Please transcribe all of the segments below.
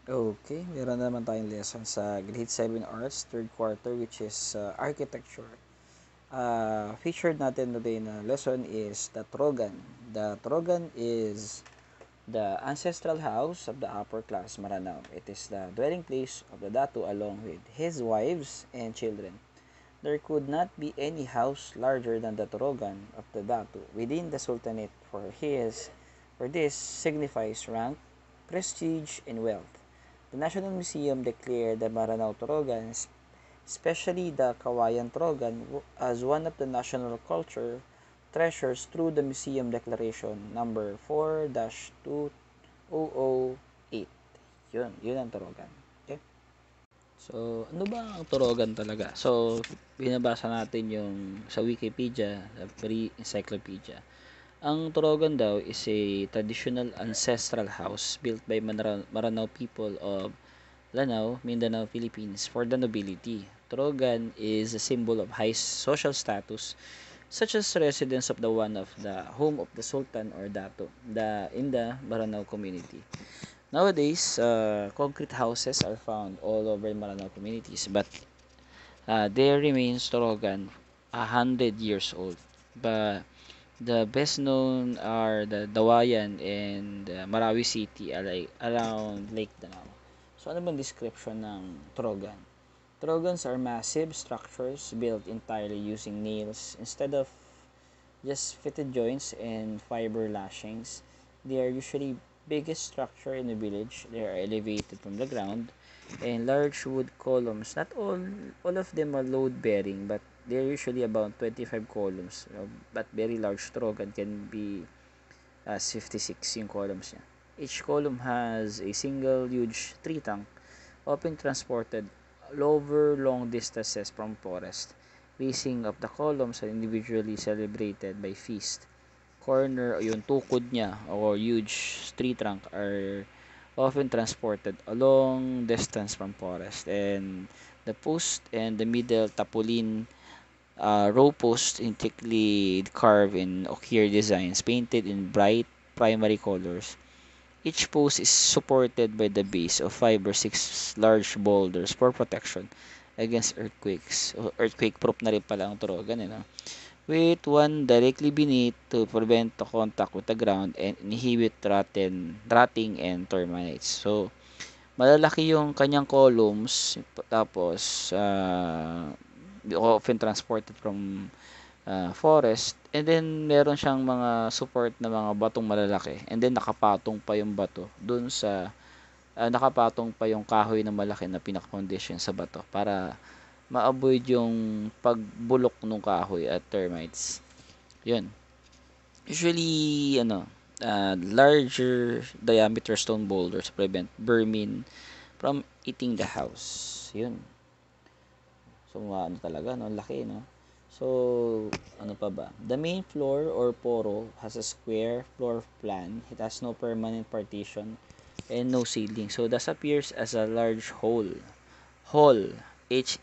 Okay, meron naman tayong lesson sa Grade 7 Arts, third quarter, which is architecture. Featured natin today na lesson is the Trogan. The Trogan is the ancestral house of the upper class Maranao. It is the dwelling place of the Datu along with his wives and children. There could not be any house larger than the Trogan of the Datu within the Sultanate, for this signifies rank, prestige, and wealth. The National Museum declared the Maranao Trogan, especially the Kawayan Trogan, as one of the national culture treasures through the Museum Declaration number 4-2008. Yun ang Trogan. Okay? So, ano ba ang Torogan talaga? So, binabasa natin yung sa Wikipedia, sa free encyclopedia. Ang Torogan daw is a traditional ancestral house built by Maranao people of Lanao, Mindanao, Philippines for the nobility. Torogan is a symbol of high social status, such as residence of the one of the home of the Sultan or Dato, in the Maranao community. Nowadays, concrete houses are found all over Maranao communities, but there remains Torogan 100 years old. But the best known are the Dawayan and Marawi City around Lake Danao. So ano bang description ng Torogan? Torogans are massive structures built entirely using nails instead of just fitted joints and fiber lashings. They are usually biggest structure in a village. They are elevated from the ground and large wood columns. Not all of them are load bearing, but they're usually about 25 columns. But very large Trogan can be as 56 yung columns niya. Each column has a single huge tree trunk, often transported over long distances from forest. Basing of the columns are individually celebrated by feast. Corner o yung tukod niya or huge tree trunk are often transported a long distance from forest, and the post and the middle tapulin row post intricately carved in ochre designs painted in bright primary colors. Each post is supported by the base of 5 or 6 large boulders for protection against earthquakes. Earthquake-proof na rin pala ang Torogan, no? With one directly beneath to prevent the contact with the ground and inhibit rotting and termites. So, malalaki yung kanyang columns, tapos often transported from forest, and then meron siyang mga support na mga batong malalaki, and then nakapatong pa yung bato dun sa nakapatong pa yung kahoy na malaki na pinaka-foundation sa bato para ma-avoid yung pagbulok ng kahoy at termites. Yun. Usually, larger diameter stone boulders prevent vermin from eating the house. Yun. So, ano talaga, no? Laki, no? So, ano pa ba? The main floor or poro has a square floor plan. It has no permanent partition and no ceiling. So, this appears as a large hole. Hall, Hall. It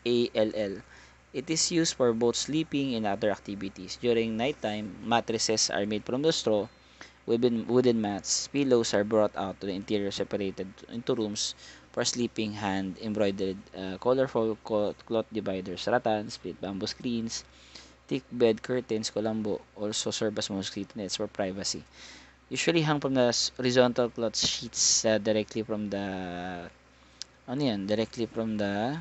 is used for both sleeping and other activities. During nighttime, mattresses are made from the straw. Wooden mats, pillows are brought out to the interior, separated into rooms for sleeping, hand embroidered, colorful cloth dividers, rattan, split bamboo screens, thick bed curtains, colombo also serve as mosquito nets for privacy. Usually hung from the horizontal cloth sheets directly from the directly from the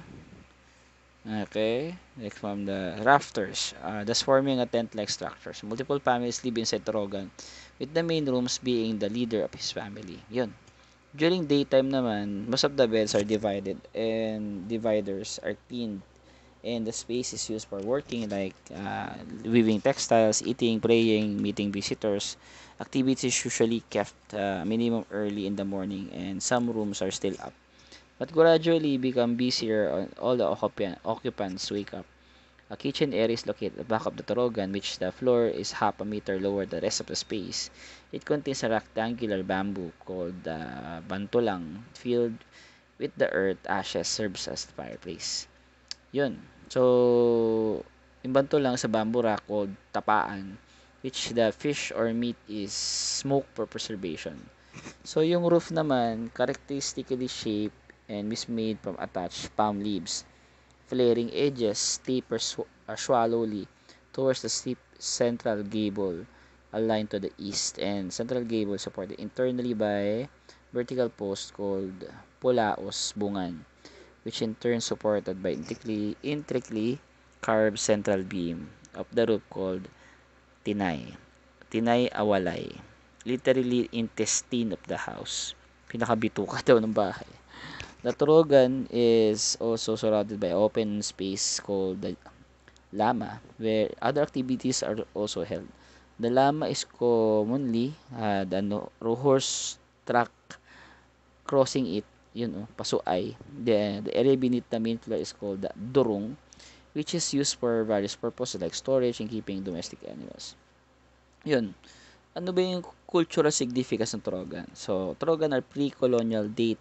like from the rafters, thus forming a tent-like structure. So, multiple families live inside Torogan, with the main rooms being the leader of his family. Yun. During daytime naman, most of the beds are divided and dividers are cleaned, and the space is used for working like weaving textiles, eating, praying, meeting visitors. Activities usually kept minimum early in the morning, and some rooms are still up but gradually become busier on all the occupants wake up. A kitchen area is located at the back of the Torogan, which the floor is half a meter lower than the rest of the space. It contains a rectangular bamboo called bantulang, filled with the earth ashes serves as the fireplace. Yun. So, yung bantulang sa bamboo rack called tapaan, which the fish or meat is smoked for preservation. So, yung roof naman, characteristically shaped and is made from attached palm leaves. Flaring edges taper shallowly towards the steep central gable, aligned to the east, and central gable supported internally by vertical posts called pulaos bungan, which in turn supported by intricately carved central beam of the roof called tinay. Tinay awalay. Literally intestine of the house. Pinakabituka daw ng bahay. The Torogan is also surrounded by open space called the Lama, where other activities are also held. The Lama is commonly the horse track crossing it, pasuay. The area beneath the main floor is called the Durong, which is used for various purposes like storage and keeping domestic animals. Yun. Ano ba yung cultural significance ng Torogan? So, Torogan are pre-colonial date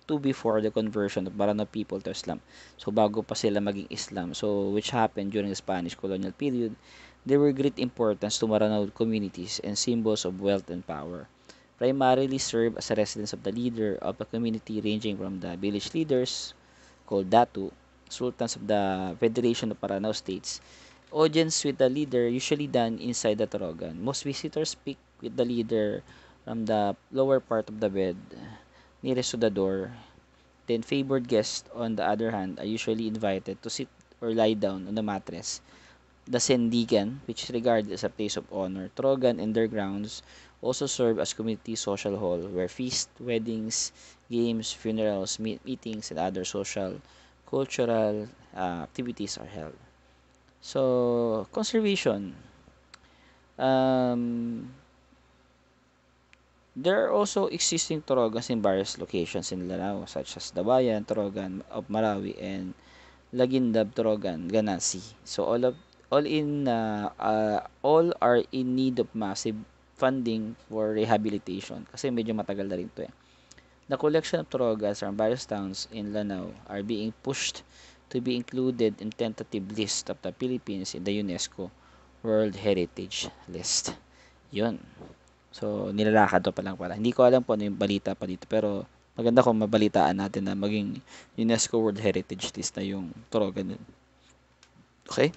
to before the conversion of Maranao people to Islam. So, bago pa sila maging Islam. So, which happened during the Spanish colonial period, they were great importance to Maranao communities and symbols of wealth and power. Primarily serve as a residence of the leader of a community ranging from the village leaders, called Datu, sultans of the Federation of Maranao States. Audience with the leader usually done inside the Torogan. Most visitors speak with the leader from the lower part of the bed, nearest to the door. Then favored guests, on the other hand, are usually invited to sit or lie down on the mattress. The Sendigan, which is regarded as a place of honor, Torogan and their grounds also serve as community social hall where feasts, weddings, games, funerals, meetings, and other social, cultural activities are held. So, conservation. Um, there are also existing Torogans in various locations in Lanao, such as Dabayan, Torogan of Marawi, and Lagindab, Torogan, Ganasi. So all are in need of massive funding for rehabilitation kasi medyo matagal na rin to eh. The collection of Torogans from various towns in Lanao are being pushed to be included in tentative list of the Philippines in the UNESCO World Heritage List. Yun. So, nilalakad pa lang pala. Hindi ko alam po ano yung balita pa dito, pero maganda kung mabalitaan natin na maging UNESCO World Heritage List na yung Torogan. Okay?